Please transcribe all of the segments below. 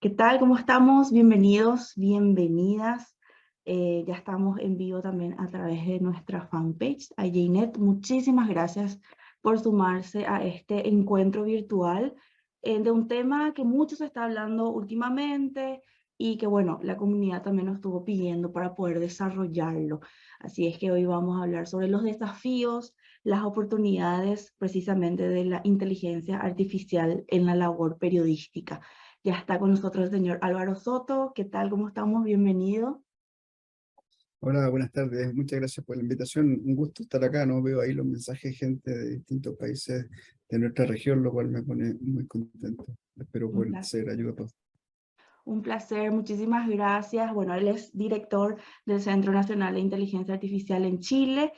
¿Qué tal? ¿Cómo estamos? Bienvenidos, bienvenidas. Ya estamos en vivo también a través de nuestra fanpage, a Jnet. Muchísimas gracias por sumarse a este encuentro virtual de un tema que mucho se está hablando últimamente y que, bueno, la comunidad también nos estuvo pidiendo para poder desarrollarlo. Así es que hoy vamos a hablar sobre los desafíos, las oportunidades precisamente de la inteligencia artificial en la labor periodística. Ya está con nosotros el señor Álvaro Soto. ¿Qué tal? ¿Cómo estamos? Bienvenido. Hola, buenas tardes. Muchas gracias por la invitación. Un gusto estar acá. No veo ahí los mensajes de gente de distintos países de nuestra región, lo cual me pone muy contento. Espero Un poder placer. ser ayuda a todos. Un placer, muchísimas gracias. Bueno, él es director del Centro Nacional de Inteligencia Artificial en Chile.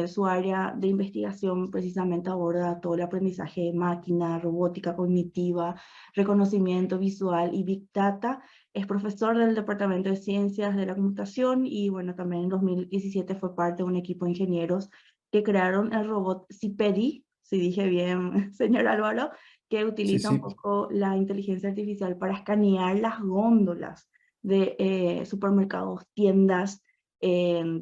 Su área de investigación precisamente aborda todo el aprendizaje de máquina, robótica cognitiva, reconocimiento visual y Big Data. Es profesor del Departamento de Ciencias de la Computación y bueno, también en 2017 fue parte de un equipo de ingenieros que crearon el robot Cipedi, si dije bien, señor Álvaro, que Sí, utiliza un sí. poco la inteligencia artificial para escanear las góndolas de supermercados, tiendas,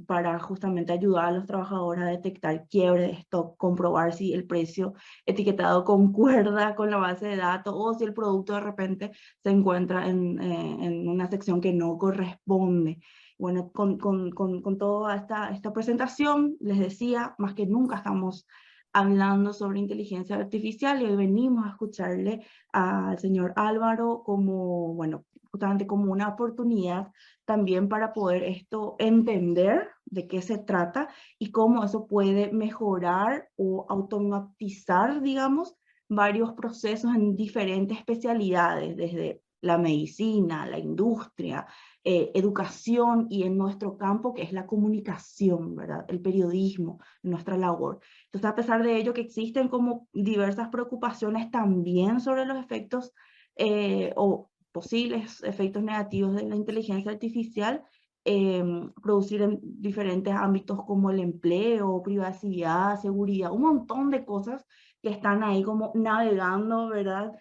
para justamente ayudar a los trabajadores a detectar quiebre de stock, comprobar si el precio etiquetado concuerda con la base de datos o si el producto de repente se encuentra en una sección que no corresponde. Bueno, con toda esta presentación, les decía, más que nunca estamos hablando sobre inteligencia artificial y hoy venimos a escucharle al señor Álvaro como, bueno, justamente como una oportunidad también para poder esto entender de qué se trata y cómo eso puede mejorar o automatizar, digamos, varios procesos en diferentes especialidades, desde la medicina, la industria, educación y en nuestro campo que es la comunicación, ¿verdad? El periodismo, nuestra labor. Entonces, a pesar de ello, que existen como diversas preocupaciones también sobre los efectos o posibles efectos negativos de la inteligencia artificial, eh, producir en diferentes ámbitos como el empleo, privacidad, seguridad, un montón de cosas que están ahí como navegando, ¿verdad?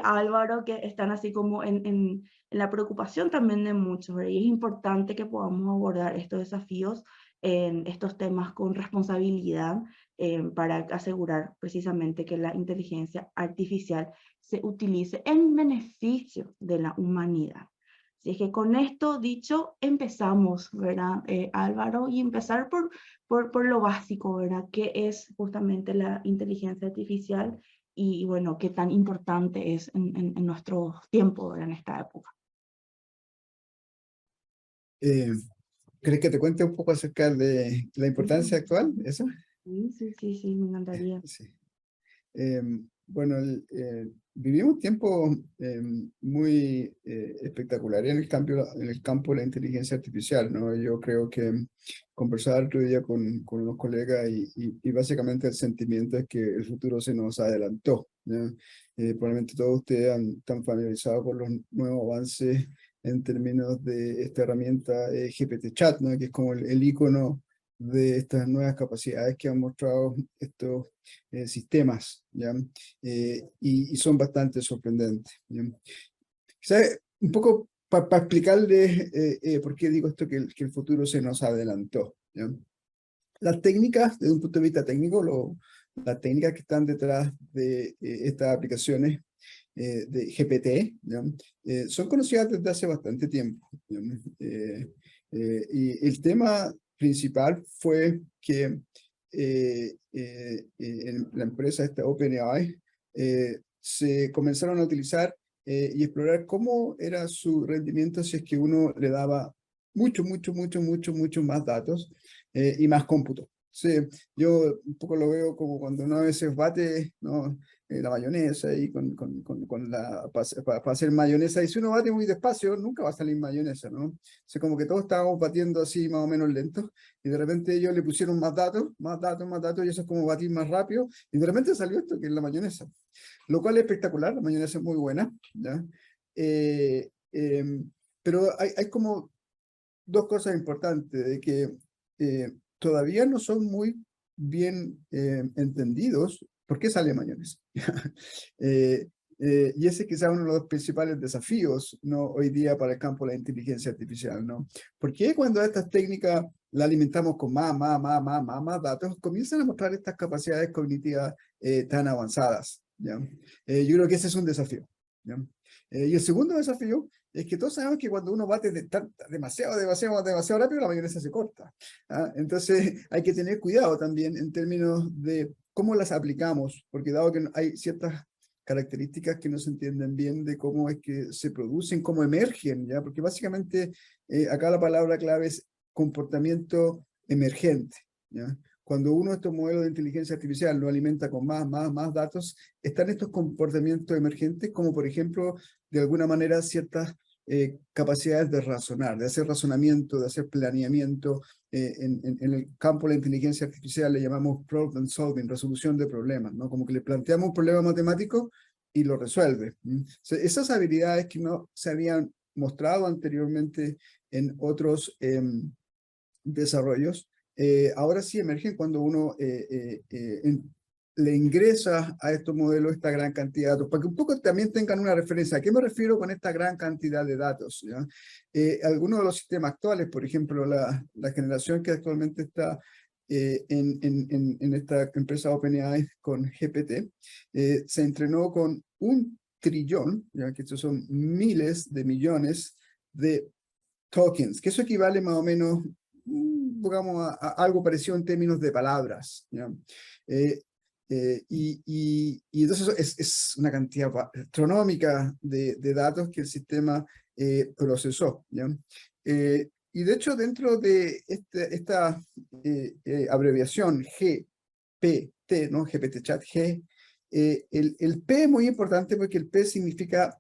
Álvaro, que están así como en la preocupación también de muchos, ¿verdad? Y es importante que podamos abordar estos desafíos en estos temas con responsabilidad para asegurar precisamente que la inteligencia artificial se utilice en beneficio de la humanidad. Así es que con esto dicho, empezamos, ¿verdad, Álvaro? Y empezar por lo básico, ¿verdad? ¿Qué es justamente la inteligencia artificial? Y bueno, qué tan importante es en nuestro tiempo, ¿verdad? En esta época. Eh, ¿Crees que te cuente un poco acerca de la importancia actual? ¿Eso? Sí, sí, sí, sí, me encantaría. Sí. Eh, bueno, vivimos tiempos muy espectaculares en el campo de la inteligencia artificial, ¿no? Yo creo que conversar otro día con unos colegas y básicamente el sentimiento es que el futuro se nos adelantó, ¿no? Probablemente todos ustedes están familiarizados con los nuevos avances en términos de esta herramienta GPT-Chat, ¿no? Que es como el icono de estas nuevas capacidades que han mostrado estos sistemas, ¿ya? Y son bastante sorprendentes, ¿ya? Quizás un poco para explicarles por qué digo esto, que el futuro se nos adelantó, ¿ya? Las técnicas, desde un punto de vista técnico, las técnicas que están detrás de estas aplicaciones de GPT, ¿ya? Son conocidas desde hace bastante tiempo, ¿ya? Y el tema principal fue que en la empresa esta OpenAI se comenzaron a utilizar y explorar cómo era su rendimiento si es que uno le daba mucho más datos y más cómputo. Sí, yo un poco lo veo como cuando uno a veces bate, ¿no? La mayonesa y con para hacer mayonesa, y si uno bate muy despacio, nunca va a salir mayonesa, ¿no? O sea, como que todos estábamos batiendo así más o menos lentos, y de repente ellos le pusieron más datos, y eso es como batir más rápido, y de repente salió esto, que es la mayonesa, lo cual es espectacular. La mayonesa es muy buena, ¿ya? Eh, eh, pero hay como dos cosas importantes, de que todavía no son muy bien entendidos por qué sale mayonesa. Y ese quizás uno de los principales desafíos, ¿no? Hoy día para el campo de la inteligencia artificial, ¿no? Porque cuando estas técnicas la alimentamos con más datos, comienzan a mostrar estas capacidades cognitivas tan avanzadas, ¿ya? Yo creo que ese es un desafío, ¿ya? Y el segundo desafío es que todos sabemos que cuando uno va demasiado rápido, la mayonesa se corta, ¿ah? Entonces hay que tener cuidado también en términos de cómo las aplicamos, porque dado que hay ciertas características que no se entienden bien de cómo es que se producen, cómo emergen, ¿ya? Porque básicamente acá la palabra clave es comportamiento emergente, ¿ya? Cuando uno de estos modelos de inteligencia artificial lo alimenta con más datos, están estos comportamientos emergentes, como por ejemplo, de alguna manera, ciertas capacidades de razonar, de hacer razonamiento, de hacer planeamiento. En el campo de la inteligencia artificial le llamamos problem solving, resolución de problemas, ¿no? Como que le planteamos un problema matemático y lo resuelve. O sea, esas habilidades que no se habían mostrado anteriormente en otros desarrollos, ahora sí emergen cuando uno le ingresa a estos modelos esta gran cantidad de datos, para que un poco también tengan una referencia. ¿A qué me refiero con esta gran cantidad de datos? ¿Ya? Algunos de los sistemas actuales, por ejemplo, la generación que actualmente está en esta empresa OpenAI con GPT, se entrenó con 1 trillón, ya que estos son miles de millones de tokens, que eso equivale más o menos, digamos, a algo parecido en términos de palabras, ¿ya? Y entonces es una cantidad astronómica de datos que el sistema procesó, ¿ya? Y de hecho, dentro de esta abreviación GPT, ¿no? GPT Chat, el P es muy importante porque el P significa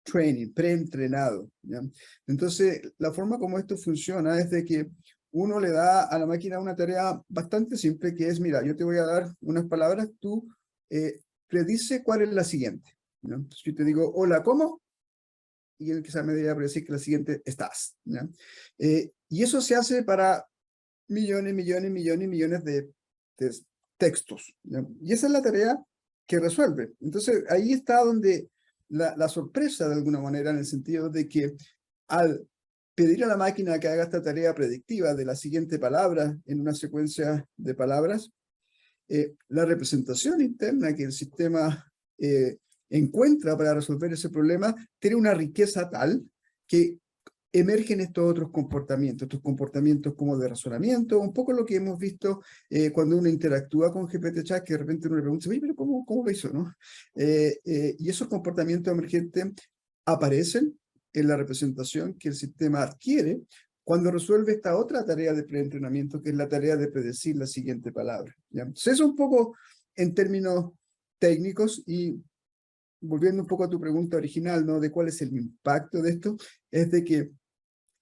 training, preentrenado, ¿ya? Entonces, la forma como esto funciona es de que uno le da a la máquina una tarea bastante simple, que es, mira, yo te voy a dar unas palabras, tú predice cuál es la siguiente, ¿ya? Entonces, yo te digo, hola, ¿cómo? Y él quizás me diga predecir que la siguiente, estás, ¿ya? Y eso se hace para millones de textos, ¿ya? Y esa es la tarea que resuelve. Entonces, ahí está donde la sorpresa, de alguna manera, en el sentido de que al pedir a la máquina que haga esta tarea predictiva de la siguiente palabra en una secuencia de palabras, la representación interna que el sistema encuentra para resolver ese problema tiene una riqueza tal que emergen estos comportamientos como de razonamiento, un poco lo que hemos visto cuando uno interactúa con GPT-Chat, que de repente uno le pregunta, oye, pero ¿cómo lo hizo, no? Y esos comportamientos emergentes aparecen en la representación que el sistema adquiere cuando resuelve esta otra tarea de preentrenamiento, que es la tarea de predecir la siguiente palabra, ¿ya? Entonces, eso un poco en términos técnicos, y volviendo un poco a tu pregunta original, ¿no? De cuál es el impacto de esto, es de que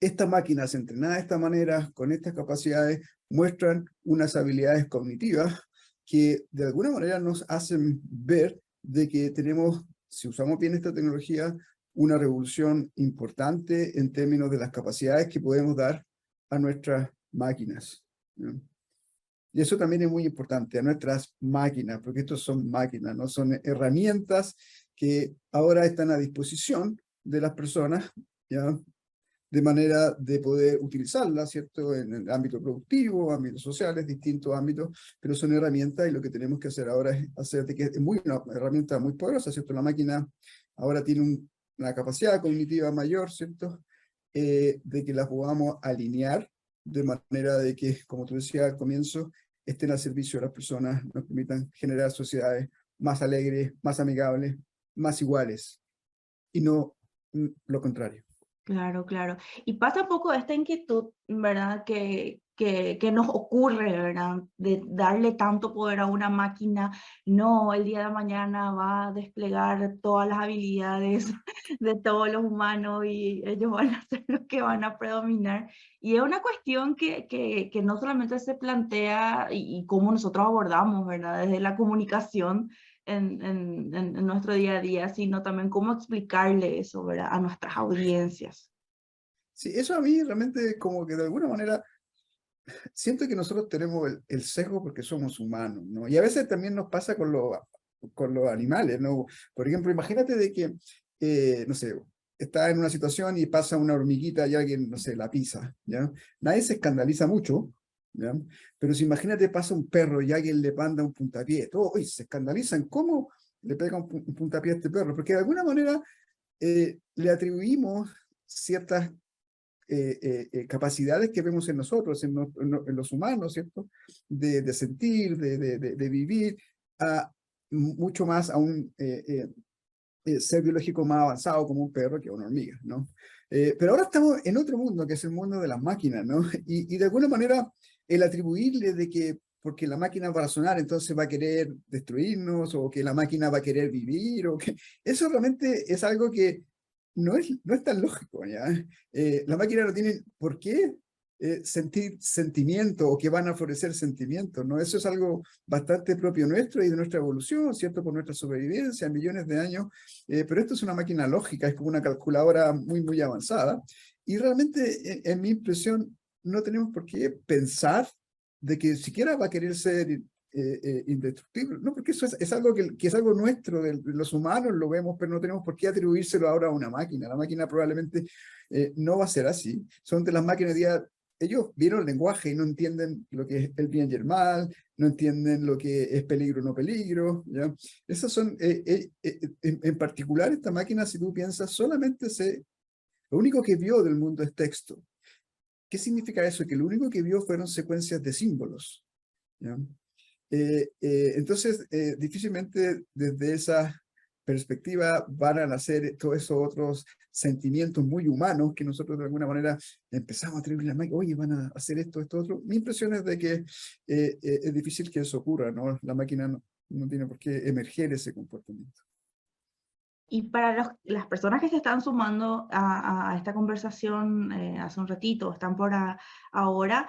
estas máquinas entrenadas de esta manera, con estas capacidades, muestran unas habilidades cognitivas que de alguna manera nos hacen ver de que tenemos, si usamos bien esta tecnología, una revolución importante en términos de las capacidades que podemos dar a nuestras máquinas, ¿no? Y eso también es muy importante, a nuestras máquinas, porque estos son máquinas, no son herramientas que ahora están a disposición de las personas, ¿ya? De manera de poder utilizarla, ¿cierto? En el ámbito productivo, ámbitos sociales, distintos ámbitos, pero son herramientas, y lo que tenemos que hacer ahora es hacer de que es una herramienta muy poderosa, ¿cierto? La máquina ahora tiene una capacidad cognitiva mayor, ¿cierto? De que la podamos alinear de manera de que, como tú decías al comienzo, estén al servicio de las personas, nos permitan generar sociedades más alegres, más amigables, más iguales, y no lo contrario. Claro, claro. Y pasa un poco esta inquietud, ¿verdad? Que nos ocurre, ¿verdad? De darle tanto poder a una máquina. No, el día de mañana va a desplegar todas las habilidades de todos los humanos y ellos van a ser los que van a predominar. Y es una cuestión que no solamente se plantea y cómo nosotros abordamos, ¿verdad? Desde la comunicación en nuestro día a día, sino también cómo explicarle eso, ¿verdad? A nuestras audiencias. Sí, eso a mí realmente como que de alguna manera siento que nosotros tenemos el sesgo porque somos humanos, ¿no? Y a veces también nos pasa con con los animales, ¿no? Por ejemplo, imagínate de que, no sé, está en una situación y pasa una hormiguita y alguien, no sé, la pisa, ¿ya? Nadie se escandaliza mucho, ¿ya? Pero si imagínate pasa un perro y alguien le manda un puntapié, todos uy, se escandalizan, ¿cómo le pega un puntapié a este perro? Porque de alguna manera le atribuimos ciertas capacidades que vemos en nosotros, en los humanos, ¿cierto? De sentir, de vivir, a mucho más a un ser biológico más avanzado como un perro que una hormiga, ¿no? Pero ahora estamos en otro mundo, que es el mundo de las máquinas, ¿no? Y de alguna manera el atribuirle de que porque la máquina va a razonar, entonces va a querer destruirnos, o que la máquina va a querer vivir, o que eso realmente es algo que no es tan lógico, ¿ya? La máquina no tiene por qué sentir sentimiento, o que van a florecer sentimientos, ¿no? Eso es algo bastante propio nuestro y de nuestra evolución, ¿cierto? Por nuestra sobrevivencia, millones de años, pero esto es una máquina lógica, es como una calculadora muy, muy avanzada, y realmente, en mi impresión, no tenemos por qué pensar de que siquiera va a querer ser indestructible, ¿no? Porque eso es algo que es algo nuestro, de los humanos lo vemos, pero no tenemos por qué atribuírselo ahora a una máquina. La máquina probablemente no va a ser así. Son de las máquinas de día, ellos vieron el lenguaje y no entienden lo que es el bien y el mal, no entienden lo que es peligro o no peligro, ¿ya? Esas son, en particular, esta máquina, si tú piensas, solamente lo único que vio del mundo es texto. ¿Qué significa eso? Que lo único que vio fueron secuencias de símbolos, ¿ya? Entonces, difícilmente desde esa perspectiva van a nacer todos esos otros sentimientos muy humanos que nosotros de alguna manera empezamos a atribuirle a la máquina, oye, van a hacer esto, esto, otro. Mi impresión es de que es difícil que eso ocurra, ¿no? La máquina no tiene por qué emerger ese comportamiento. Y para las personas que se están sumando a esta conversación hace un ratito, están por ahora,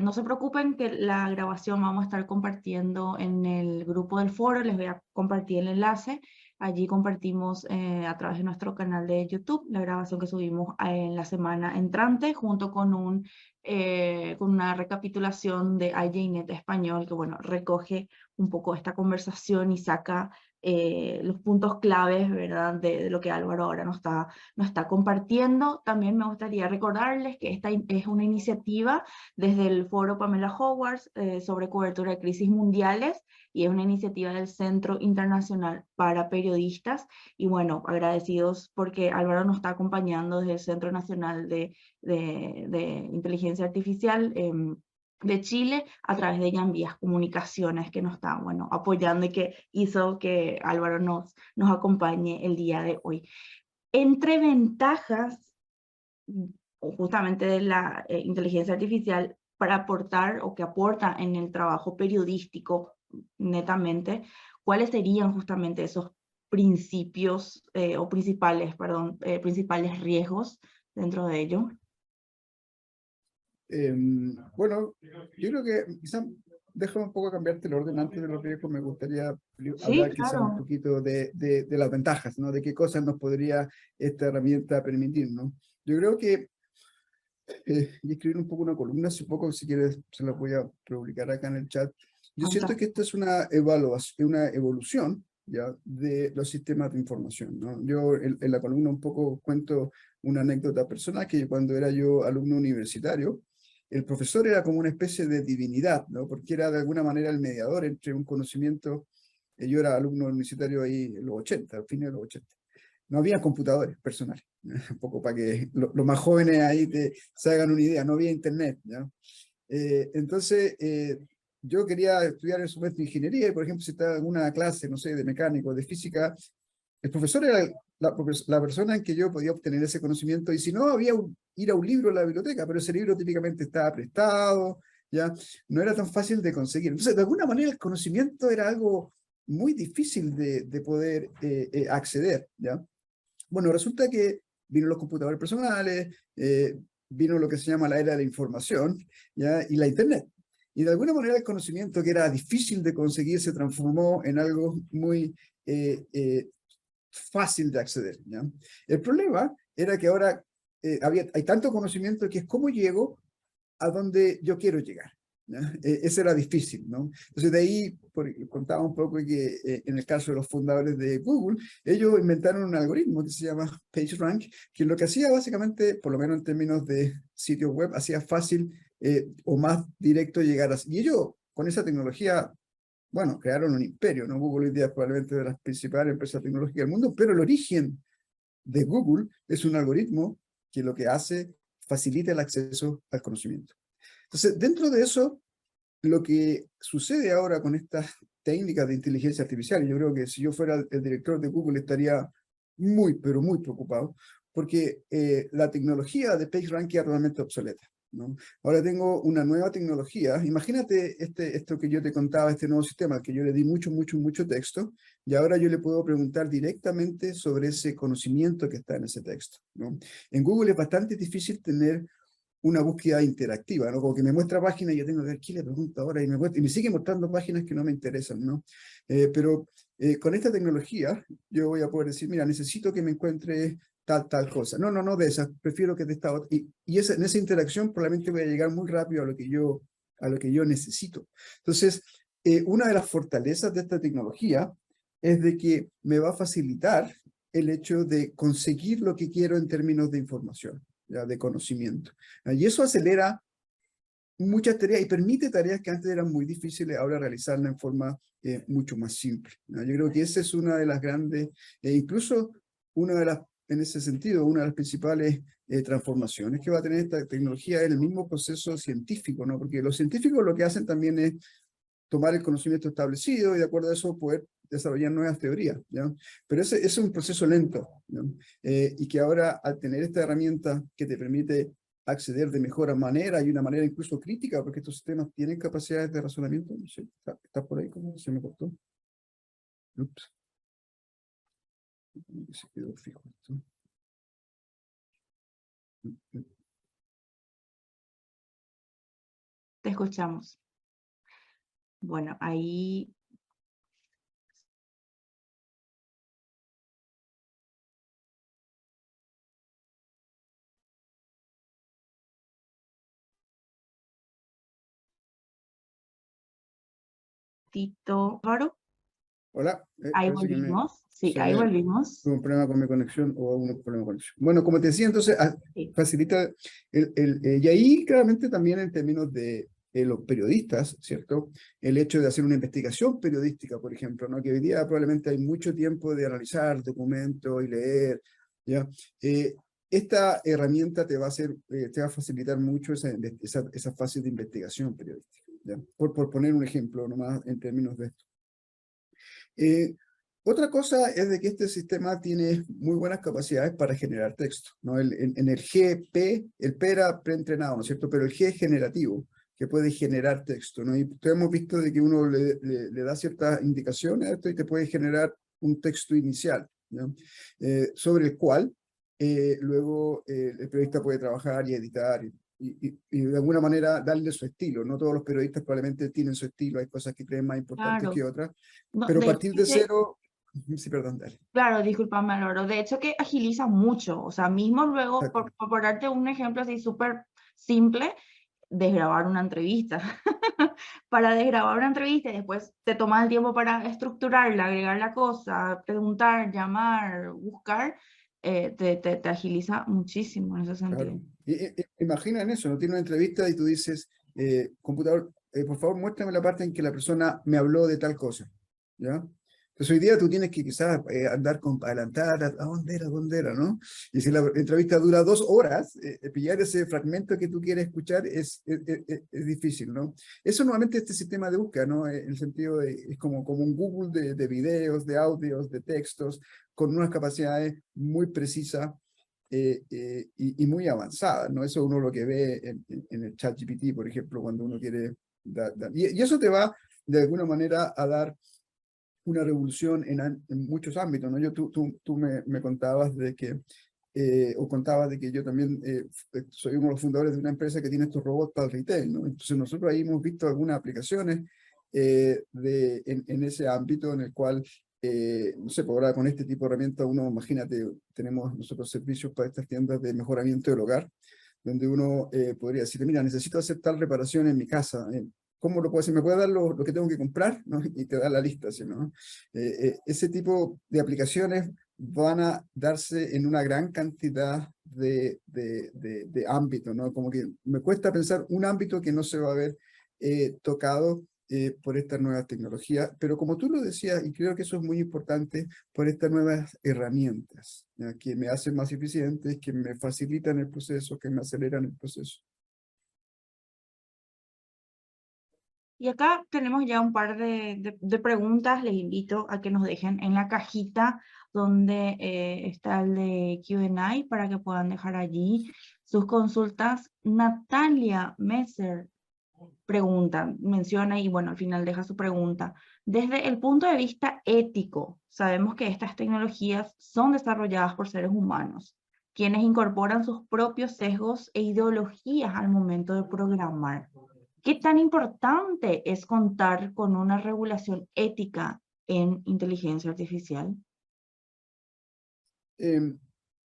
no se preocupen que la grabación vamos a estar compartiendo en el grupo del foro, les voy a compartir el enlace. Allí compartimos a través de nuestro canal de YouTube la grabación que subimos en la semana entrante, junto con con una recapitulación de IJNet Español, que bueno, recoge un poco esta conversación y saca los puntos claves, ¿verdad? De lo que Álvaro ahora nos está compartiendo. También me gustaría recordarles que esta es una iniciativa desde el Foro Pamela Howard sobre cobertura de crisis mundiales, y es una iniciativa del Centro Internacional para Periodistas. Y bueno, agradecidos porque Álvaro nos está acompañando desde el Centro Nacional de Inteligencia Artificial de Chile, a través de Yanvías Comunicaciones, que nos está, bueno, apoyando y que hizo que Álvaro nos acompañe el día de hoy. Entre ventajas justamente de la inteligencia artificial para aportar, o que aporta en el trabajo periodístico netamente, ¿cuáles serían justamente esos principios o principales, perdón, principales riesgos dentro de ello? Bueno, yo creo que quizá déjame un poco cambiarte el orden antes de los riesgos. Me gustaría Sí, hablar quizá un claro. poquito de las ventajas, ¿no? De qué cosas nos podría esta herramienta permitir, ¿no? Yo creo que, y escribir un poco una columna, hace poco, si quieres, se la voy a publicar acá en el chat. Yo siento que Fantástico. esta es una evaluación, una evolución, ¿ya? De los sistemas de información, ¿no? Yo en la columna un poco cuento una anécdota personal, que cuando era yo alumno universitario, el profesor era como una especie de divinidad, ¿no? Porque era de alguna manera el mediador entre un conocimiento. Yo era alumno universitario ahí en los 80, al fin de los 80. No había computadores personales, un poco para que los más jóvenes ahí se hagan una idea, no había internet, ¿ya? Entonces, yo quería estudiar en su momento ingeniería, y por ejemplo, si estaba en una clase, no sé, de mecánico, de física, el profesor era la persona en que yo podía obtener ese conocimiento, y si no, había ir a un libro en la biblioteca, pero ese libro típicamente estaba prestado, ¿ya? No era tan fácil de conseguir. Entonces, de alguna manera, el conocimiento era algo muy difícil de poder acceder, ¿ya? Bueno, resulta que vino los computadores personales, vino lo que se llama la era de la información, ¿ya? Y la Internet. Y de alguna manera el conocimiento que era difícil de conseguir se transformó en algo muy fácil de acceder, ¿ya? El problema era que ahora hay tanto conocimiento que es cómo llego a donde yo quiero llegar, ¿ya? Eso era difícil, ¿no? Entonces de ahí contaba un poco que en el caso de los fundadores de Google, ellos inventaron un algoritmo que se llama PageRank, que lo que hacía básicamente, por lo menos en términos de sitios web, hacía fácil o más directo llegar a... Y ellos con esa tecnología, bueno, crearon un imperio, ¿no? Google hoy día es probablemente de las principales empresas tecnológicas del mundo, pero el origen de Google es un algoritmo que lo que hace facilita el acceso al conocimiento. Entonces, dentro de eso, lo que sucede ahora con estas técnicas de inteligencia artificial, yo creo que si yo fuera el director de Google estaría muy, pero muy preocupado, porque la tecnología de PageRank queda totalmente obsoleta, ¿no? Ahora tengo una nueva tecnología. Imagínate esto que yo te contaba, este nuevo sistema, que yo le di mucho texto, y ahora yo le puedo preguntar directamente sobre ese conocimiento que está en ese texto, ¿no? En Google es bastante difícil tener una búsqueda interactiva, ¿no? Como que me muestra páginas y yo tengo que ver qué le pregunto ahora y me sigue mostrando páginas que no me interesan, ¿no? Pero con esta tecnología yo voy a poder decir, mira, necesito que me encuentre tal cosa. No de esas, prefiero que de esta otra. Y en esa interacción probablemente voy a llegar muy rápido a lo que yo necesito. Entonces, una de las fortalezas de esta tecnología es de que me va a facilitar el hecho de conseguir lo que quiero en términos de información, ¿ya? De conocimiento. Y eso acelera muchas tareas y permite tareas que antes eran muy difíciles, ahora realizarlas en forma mucho más simple, ¿no? Yo creo que esa es una de las grandes, incluso una de las, en ese sentido, una de las principales transformaciones que va a tener esta tecnología en el mismo proceso científico, ¿no? Porque los científicos lo que hacen también es tomar el conocimiento establecido y de acuerdo a eso poder desarrollar nuevas teorías, ¿ya? Pero ese es un proceso lento, ¿no? Y que ahora al tener esta herramienta que te permite acceder de mejor manera y una manera incluso crítica, porque estos sistemas tienen capacidades de razonamiento, no sé, ¿está por ahí? ¿Cómo se me cortó? Ups. Se quedó fijo esto. Te escuchamos. Bueno, ahí Tito, Álvaro, Hola, ahí parece que volvimos. Sí, se ahí me volvimos. tuvo un problema con mi conexión o un problema con conexión. Bueno, como te decía, entonces Sí, facilita y ahí claramente también en términos de los periodistas, ¿cierto? El hecho de hacer una investigación periodística, por ejemplo, ¿no? Que hoy día probablemente hay mucho tiempo de analizar documentos y leer, ¿ya? Esta herramienta te va a hacer, te va a facilitar mucho esa fase de investigación periodística, ¿ya? Por poner un ejemplo nomás en términos de esto. Otra cosa es de que este sistema tiene muy buenas capacidades para generar texto, ¿no? En el GP, el P era preentrenado, ¿no es cierto? Pero el G es generativo, que puede generar texto, ¿no? Y hemos visto de que uno le da ciertas indicaciones a esto y te puede generar un texto inicial, ¿no? Sobre el cual luego el periodista puede trabajar y editar y de alguna manera darle su estilo. No todos los periodistas probablemente tienen su estilo, hay cosas que creen más importantes claro. que otras, No, pero de hecho, partir de cero, sí, perdón, dale. claro, discúlpame, Álvaro. De hecho, que agiliza mucho. O sea, mismo luego, Exacto. por darte un ejemplo así súper simple, desgrabar una entrevista. Para desgrabar una entrevista y después te tomas el tiempo para estructurarla, agregar la cosa, preguntar, llamar, buscar, te agiliza muchísimo en ese Claro. sentido. Imagina en eso, no tiene una entrevista y tú dices, computador, por favor, muéstrame la parte en que la persona me habló de tal cosa, ¿ya? Entonces hoy día tú tienes que quizás andar con adelantar, ¿a dónde era, no? Y si la entrevista dura 2 horas, pillar ese fragmento que tú quieres escuchar es difícil, ¿no? Eso nuevamente este sistema de búsqueda, ¿no? En el sentido de, es como un Google de videos, de audios, de textos, con unas capacidades muy precisas y muy avanzada, ¿no? Eso uno lo que ve en el ChatGPT, por ejemplo, cuando uno quiere y eso te va, de alguna manera, a dar una revolución en muchos ámbitos, ¿no? Tú me contabas de que, o contabas de que yo también soy uno de los fundadores de una empresa que tiene estos robots para el retail, ¿no? Entonces nosotros ahí hemos visto algunas aplicaciones en ese ámbito en el cual no sé, por ahora con este tipo de herramientas uno, imagínate, tenemos nosotros servicios para estas tiendas de mejoramiento del hogar, donde uno podría decir, mira, necesito hacer tal reparación en mi casa, ¿cómo lo puedo hacer? ¿Me puede dar lo que tengo que comprar? ¿No? Y te da la lista, ¿sí, no? Ese tipo de aplicaciones van a darse en una gran cantidad de ámbitos, ¿no? Como que me cuesta pensar un ámbito que no se va a ver tocado por estas nuevas tecnologías, pero como tú lo decías, y creo que eso es muy importante, por estas nuevas herramientas, ¿ya? Que me hacen más eficientes, que me facilitan el proceso, que me aceleran el proceso. Y acá tenemos ya un par de preguntas. Les invito a que nos dejen en la cajita donde está el de Q&A para que puedan dejar allí sus consultas. Natalia Messer pregunta, menciona y bueno, al final deja su pregunta. Desde el punto de vista ético, sabemos que estas tecnologías son desarrolladas por seres humanos, quienes incorporan sus propios sesgos e ideologías al momento de programar. ¿Qué tan importante es contar con una regulación ética en inteligencia artificial?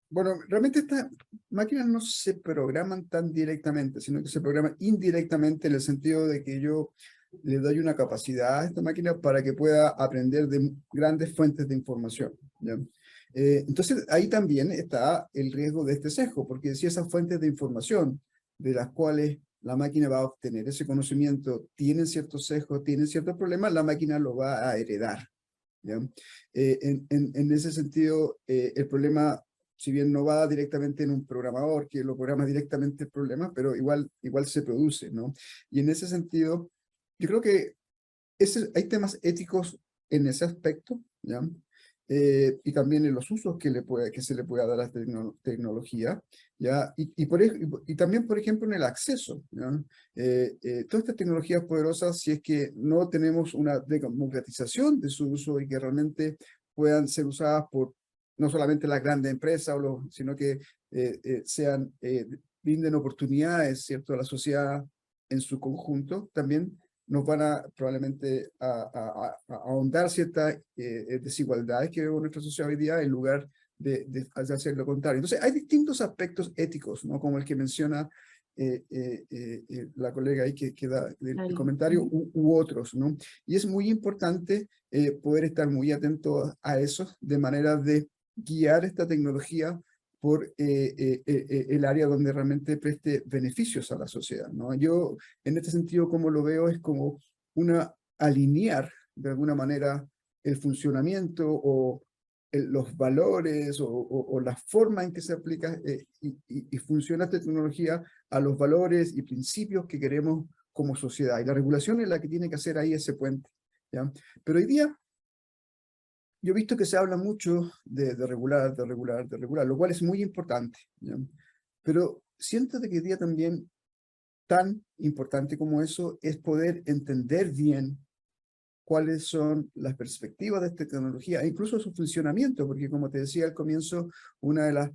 Bueno, realmente estas máquinas no se programan tan directamente, sino que se programan indirectamente en el sentido de que yo le doy una capacidad a esta máquina para que pueda aprender de grandes fuentes de información, ¿ya? Entonces, ahí también está el riesgo de este sesgo, porque si esas fuentes de información de las cuales la máquina va a obtener ese conocimiento tienen ciertos sesgos, tienen ciertos problemas, la máquina lo va a heredar, ¿ya? En ese sentido, el problema, si bien no va directamente en un programador que lo programa directamente el problema, pero igual se produce, ¿no? Y en ese sentido, yo creo que hay temas éticos en ese aspecto, ¿ya? Y también en los usos que se le pueda dar a la tecnología, ¿ya? Y también, por ejemplo, en el acceso, ¿ya? Todas estas tecnologías poderosas, si es que no tenemos una democratización de su uso y que realmente puedan ser usadas por no solamente las grandes empresas, sino que brinden oportunidades, ¿cierto?, a la sociedad en su conjunto, también nos van a probablemente a ahondar ciertas desigualdades que vemos en nuestra sociedad hoy día en lugar de hacer lo contrario. Entonces, hay distintos aspectos éticos, ¿no? Como el que menciona la colega ahí que da el comentario, u otros, ¿no? Y es muy importante poder estar muy atentos a eso, de manera de guiar esta tecnología por el área donde realmente preste beneficios a la sociedad, ¿no? Yo, en este sentido, como lo veo, es como alinear, de alguna manera, el funcionamiento o los valores o la forma en que se aplica y funciona esta tecnología a los valores y principios que queremos como sociedad. Y la regulación es la que tiene que hacer ahí ese puente, ¿ya? Pero hoy día yo he visto que se habla mucho de regular, lo cual es muy importante, ¿ya? Pero siento de que hoy día también tan importante como eso es poder entender bien cuáles son las perspectivas de esta tecnología e incluso su funcionamiento, porque como te decía al comienzo, una de las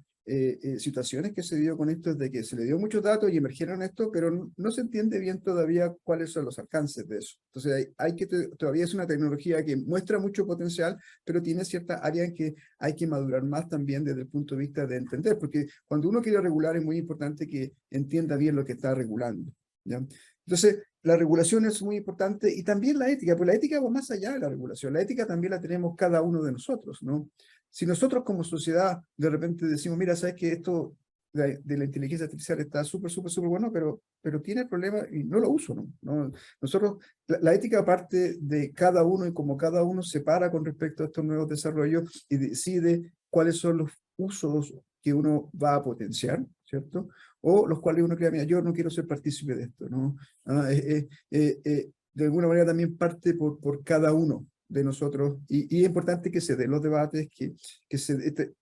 situaciones que se dio con esto es de que se le dio muchos datos y emergieron esto, pero no se entiende bien todavía cuáles son los alcances de eso. Entonces todavía es una tecnología que muestra mucho potencial, pero tiene ciertas áreas en que hay que madurar más también desde el punto de vista de entender, porque cuando uno quiere regular es muy importante que entienda bien lo que está regulando, ¿ya? Entonces, la regulación es muy importante y también la ética, pero la ética va más allá de la regulación. La ética también la tenemos cada uno de nosotros, ¿no? Si nosotros como sociedad de repente decimos, mira, sabes que esto de la inteligencia artificial está súper bueno, pero tiene problemas y no lo uso, ¿no? Nosotros, la ética parte de cada uno y como cada uno se para con respecto a estos nuevos desarrollos y decide cuáles son los usos que uno va a potenciar, ¿cierto? O los cuales uno crea, mira, yo no quiero ser partícipe de esto, ¿no? De alguna manera también parte por cada uno de nosotros, y es importante que se den los debates, que se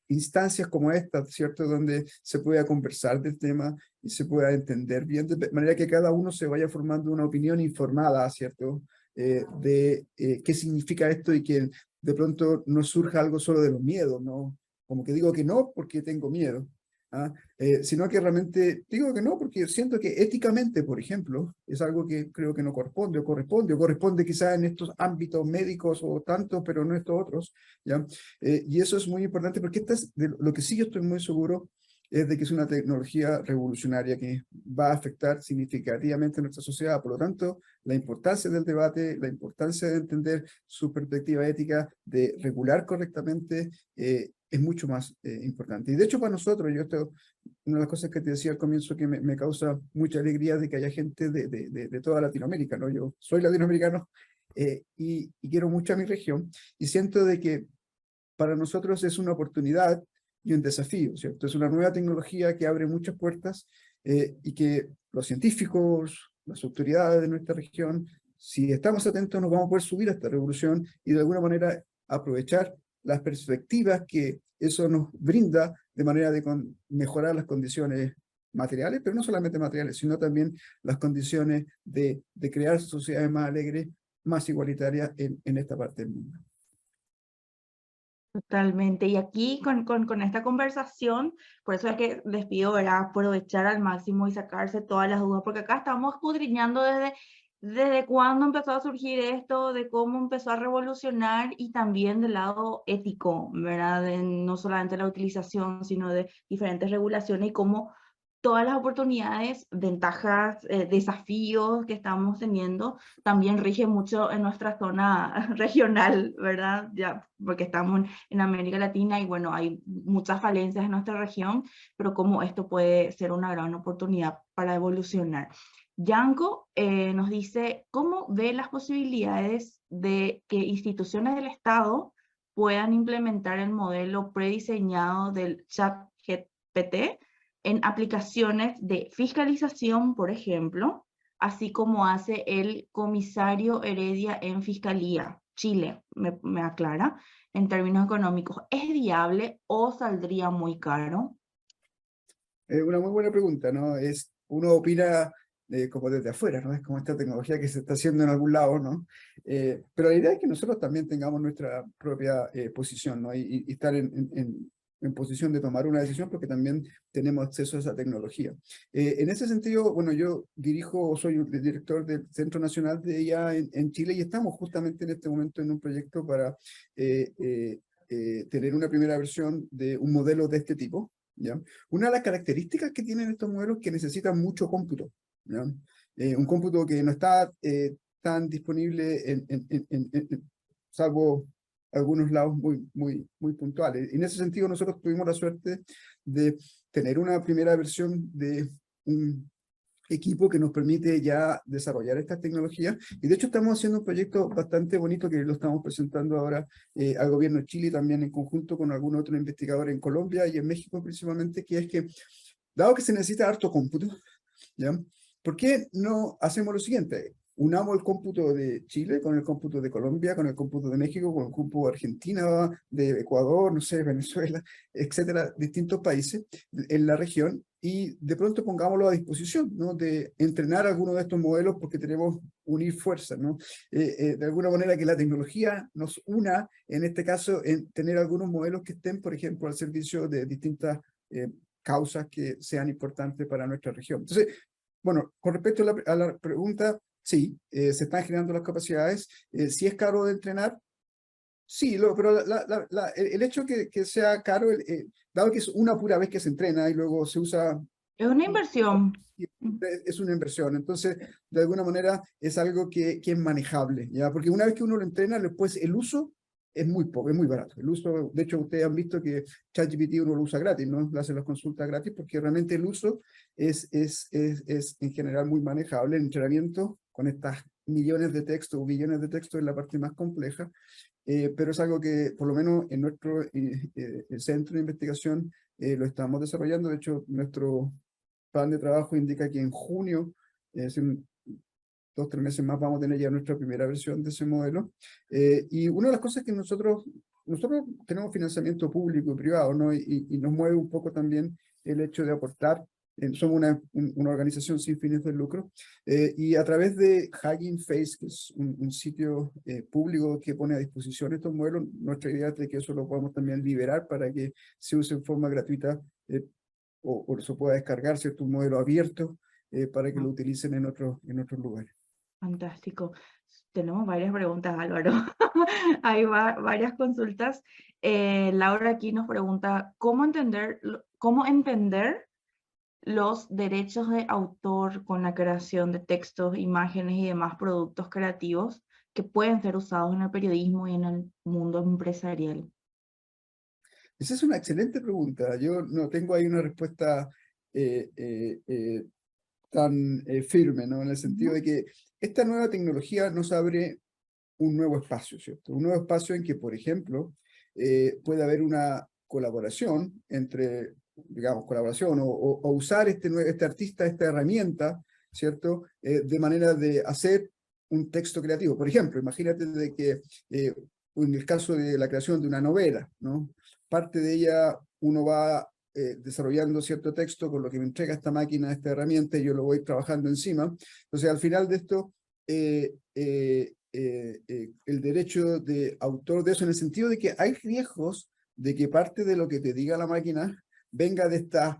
instancias como estas, ¿cierto? Donde se pueda conversar del tema y se pueda entender bien, de manera que cada uno se vaya formando una opinión informada, ¿cierto? De qué significa esto y que de pronto no surja algo solo de los miedos, ¿no? Como que digo que no porque tengo miedo, ¿ah? Sino que realmente digo que no porque siento que éticamente, por ejemplo, es algo que creo que no corresponde o corresponde quizás en estos ámbitos médicos o tanto, pero no estos otros, ¿ya? Y eso es muy importante porque lo que sí yo estoy muy seguro es de que es una tecnología revolucionaria que va a afectar significativamente a nuestra sociedad. Por lo tanto, la importancia del debate, la importancia de entender su perspectiva ética, de regular correctamente, es mucho más importante. Y de hecho para nosotros, una de las cosas que te decía al comienzo que me causa mucha alegría de que haya gente de toda Latinoamérica, ¿no? Yo soy latinoamericano y quiero mucho a mi región y siento de que para nosotros es una oportunidad y un desafío, ¿cierto? Es una nueva tecnología que abre muchas puertas y que los científicos, las autoridades de nuestra región, si estamos atentos, nos vamos a poder subir a esta revolución y de alguna manera aprovechar las perspectivas que eso nos brinda de manera de mejorar las condiciones materiales, pero no solamente materiales, sino también las condiciones de crear sociedades más alegres, más igualitarias en esta parte del mundo. Totalmente. Y aquí con esta conversación, por eso es que les pido, ¿verdad?, aprovechar al máximo y sacarse todas las dudas, porque acá estamos escudriñando desde cuándo empezó a surgir esto, de cómo empezó a revolucionar y también del lado ético, ¿verdad? De no solamente la utilización, sino de diferentes regulaciones y cómo todas las oportunidades, ventajas, desafíos que estamos teniendo también rigen mucho en nuestra zona regional, ¿verdad? Ya, porque estamos en América Latina y bueno, hay muchas falencias en nuestra región, pero cómo esto puede ser una gran oportunidad para evolucionar. Yanko nos dice, ¿cómo ve las posibilidades de que instituciones del Estado puedan implementar el modelo prediseñado del ChatGPT en aplicaciones de fiscalización, por ejemplo, así como hace el comisario Heredia en Fiscalía, Chile, me aclara, en términos económicos? ¿Es viable o saldría muy caro? Una muy buena pregunta, ¿no? Uno opina como desde afuera, ¿no? Es como esta tecnología que se está haciendo en algún lado, ¿no? Pero la idea es que nosotros también tengamos nuestra propia posición, ¿no? Y estar en posición de tomar una decisión porque también tenemos acceso a esa tecnología. En ese sentido, bueno, yo soy el director del Centro Nacional de IA en Chile y estamos justamente en este momento en un proyecto para tener una primera versión de un modelo de este tipo, ¿ya? Una de las características que tienen estos modelos es que necesitan mucho cómputo, ¿ya? Un cómputo que no está tan disponible salvo algunos lados muy puntuales. En ese sentido, nosotros tuvimos la suerte de tener una primera versión de un equipo que nos permite ya desarrollar estas tecnologías. Y de hecho estamos haciendo un proyecto bastante bonito que lo estamos presentando ahora al gobierno de Chile, también en conjunto con algún otro investigador en Colombia y en México principalmente, que es que, dado que se necesita harto cómputo, ¿ya? ¿Por qué no hacemos lo siguiente? Unamos el cómputo de Chile con el cómputo de Colombia, con el cómputo de México, con el cómputo de Argentina, de Ecuador, no sé, Venezuela, etcétera, distintos países en la región, y de pronto pongámoslo a disposición, ¿no? De entrenar algunos de estos modelos porque tenemos unir fuerzas, ¿no? De alguna manera que la tecnología nos una, en este caso, en tener algunos modelos que estén, por ejemplo, al servicio de distintas causas que sean importantes para nuestra región. Entonces, bueno, con respecto a la pregunta, sí, se están generando las capacidades. Si es caro de entrenar, sí, pero el hecho que sea caro, dado que es una pura vez que se entrena y luego se usa, Es una inversión. es una inversión. Entonces, de alguna manera, es algo que es manejable, ¿ya? Porque una vez que uno lo entrena, después el uso es muy poco, es muy barato. El uso, de hecho, ustedes han visto que ChatGPT uno lo usa gratis, ¿no? Le hacen las consultas gratis porque realmente el uso es en general muy manejable. El entrenamiento con estas millones de textos o billones de textos es la parte más compleja, pero es algo que por lo menos en nuestro centro de investigación lo estamos desarrollando. De hecho, nuestro plan de trabajo indica que en junio, en 2 o 3 meses más, vamos a tener ya nuestra primera versión de ese modelo. Y una de las cosas que nosotros tenemos financiamiento público y privado, ¿no? Y nos mueve un poco también el hecho de aportar. Somos una organización sin fines de lucro, y a través de Hugging Face, que es un sitio público que pone a disposición estos modelos, nuestra idea es de que eso lo podamos también liberar para que se use en forma gratuita, o se pueda descargar ciertos modelos abiertos para que lo utilicen en otros lugares. Fantástico. Tenemos varias preguntas, Álvaro. Hay varias consultas. Laura aquí nos pregunta, ¿cómo entender cómo entender los derechos de autor con la creación de textos, imágenes y demás productos creativos que pueden ser usados en el periodismo y en el mundo empresarial. Esa es una excelente pregunta. Yo no tengo ahí una respuesta eh, eh, eh, tan firme, ¿no? En el sentido Ujú. de que esta nueva tecnología nos abre un nuevo espacio, ¿cierto? Un nuevo espacio en que, por ejemplo, puede haber una colaboración entre, digamos, colaboración o usar este artista, esta herramienta, ¿cierto? De manera de hacer un texto creativo. Por ejemplo, imagínate de que en el caso de la creación de una novela, ¿no? Parte de ella uno va desarrollando cierto texto con lo que me entrega esta máquina, esta herramienta, y yo lo voy trabajando encima. Entonces, al final de esto, el derecho de autor de eso, en el sentido de que hay riesgos de que parte de lo que te diga la máquina venga de estas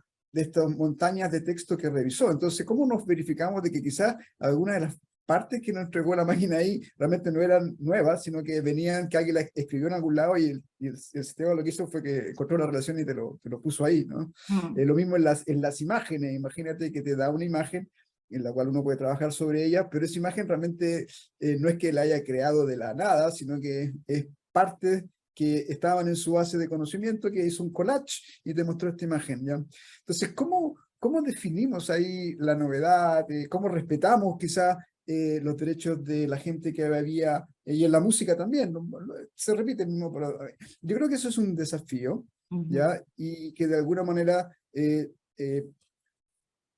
montañas de texto que revisó. Entonces, ¿cómo nos verificamos de que quizás alguna de las partes que nos entregó la máquina ahí realmente no eran nuevas, sino que venían, que alguien las escribió en algún lado y el sistema lo que hizo fue que encontró la relación y te lo puso ahí, ¿no? Mm. Lo mismo en las imágenes. Imagínate que te da una imagen en la cual uno puede trabajar sobre ella, pero esa imagen realmente no es que la haya creado de la nada, sino que es parte que estaban en su base de conocimiento, que hizo un collage y te mostró esta imagen, ¿ya? Entonces, ¿cómo definimos ahí la novedad? ¿Cómo respetamos quizá los derechos de la gente que había, y en la música también, ¿no? Se repite el mismo, pero yo creo que eso es un desafío, Ujú. ¿ya? Y que de alguna manera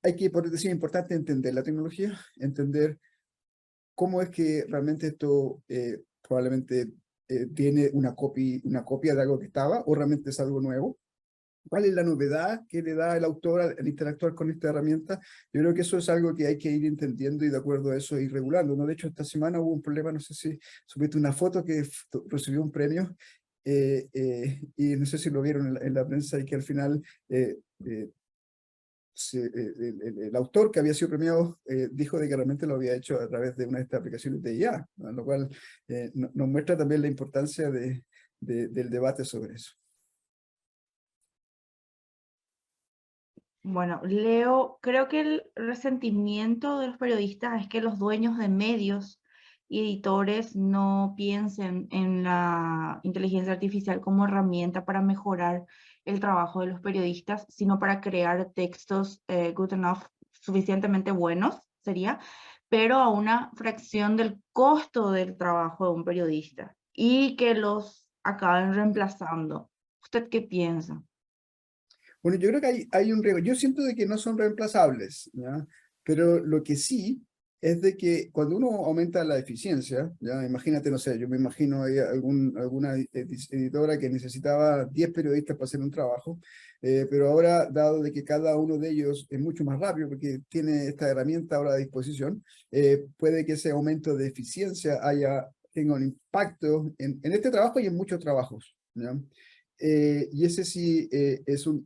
hay que, por decir, es importante entender la tecnología, entender cómo es que realmente esto probablemente tiene una copia de algo que estaba o realmente es algo nuevo. ¿Cuál es la novedad que le da el autor al interactuar con esta herramienta? Yo creo que eso es algo que hay que ir entendiendo y de acuerdo a eso ir regulando, ¿no? De hecho, esta semana hubo un problema, no sé si subiste una foto que recibió un premio y no sé si lo vieron en la prensa y que al final eh, el autor que había sido premiado dijo de que realmente lo había hecho a través de una de estas aplicaciones de IA, ¿no? Lo cual nos muestra también la importancia del debate sobre eso. Bueno, Leo, creo que el resentimiento de los periodistas es que los dueños de medios y editores no piensen en la inteligencia artificial como herramienta para mejorar el trabajo de los periodistas, sino para crear textos good enough, suficientemente buenos, sería, pero a una fracción del costo del trabajo de un periodista y que los acaben reemplazando. ¿Usted qué piensa? Bueno, yo creo que hay un riesgo. Yo siento de que no son reemplazables, ¿ya? Pero lo que sí es de que cuando uno aumenta la eficiencia, ya imagínate, no sé, yo me imagino ahí alguna editora que necesitaba 10 periodistas para hacer un trabajo, pero ahora, dado de que cada uno de ellos es mucho más rápido porque tiene esta herramienta ahora a disposición, puede que ese aumento de eficiencia tenga un impacto en este trabajo y en muchos trabajos, ¿ya? Y ese sí es un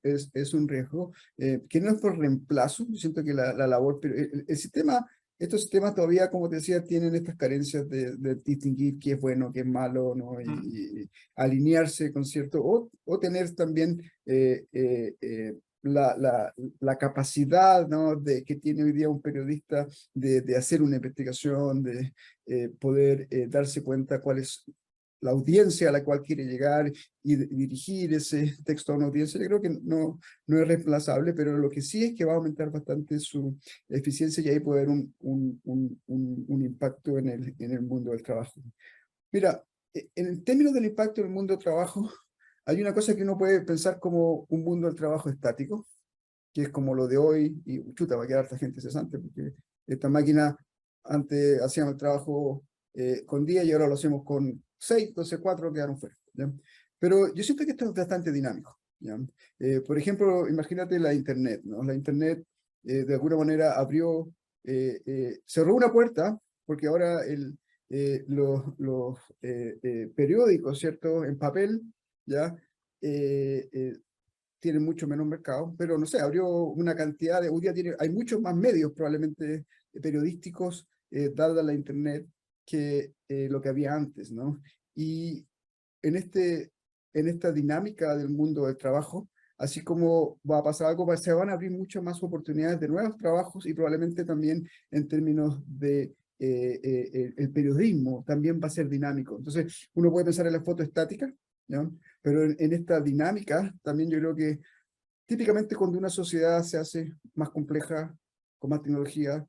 riesgo, que no es por reemplazo. Yo siento que la labor, pero el sistema, estos sistemas todavía, como te decía, tienen estas carencias de distinguir qué es bueno, qué es malo, ¿no? Mm. Y alinearse con cierto, o tener también la capacidad, ¿no? Que tiene hoy día un periodista de hacer una investigación, de poder darse cuenta cuál es la audiencia a la cual quiere llegar y dirigir ese texto a una audiencia. Yo creo que no es reemplazable, pero lo que sí es que va a aumentar bastante su eficiencia y ahí puede haber un impacto en el mundo del trabajo. Mira, en el término del impacto en el mundo del trabajo, hay una cosa que uno puede pensar como un mundo del trabajo estático, que es como lo de hoy, y chuta, va a quedar harta gente cesante, porque esta máquina antes hacíamos el trabajo con 10 y ahora lo hacemos con 6, entonces 4 quedaron fuera, ¿ya? Pero yo siento que esto es bastante dinámico, ¿ya? Por ejemplo, imagínate la Internet, ¿no? La Internet de alguna manera cerró una puerta, porque ahora los periódicos, ¿cierto? En papel, ¿ya? Eh, eh, tienen mucho menos mercado, pero no sé, abrió una cantidad hoy día hay muchos más medios probablemente periodísticos, dada la internet, que lo que había antes, ¿no? Y en, este, en esta dinámica del mundo del trabajo, así como va a pasar algo, se van a abrir muchas más oportunidades de nuevos trabajos y probablemente también en términos de el periodismo también va a ser dinámico. Entonces, uno puede pensar en la foto estática, ¿no? Pero en esta dinámica también yo creo que típicamente cuando una sociedad se hace más compleja, con más tecnología,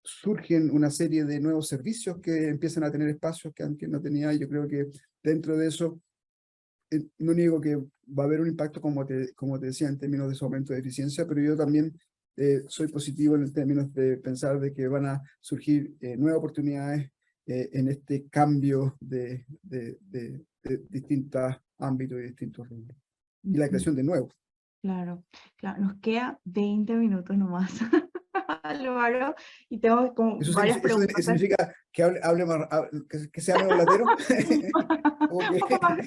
surgen una serie de nuevos servicios que empiezan a tener espacios que antes no tenía. Y yo creo que dentro de eso, no niego que va a haber un impacto, como te decía, en términos de su aumento de eficiencia, pero yo también soy positivo en términos de pensar de que van a surgir nuevas oportunidades en este cambio de distintos ámbitos y distintos rubros. Y la Ujú. creación de nuevos. Claro, claro, nos queda 20 minutos nomás, Álvaro, y tengo como ¿Eso, varias preguntas. significa que hable más, que sea menos latero? ¿O que Un poco más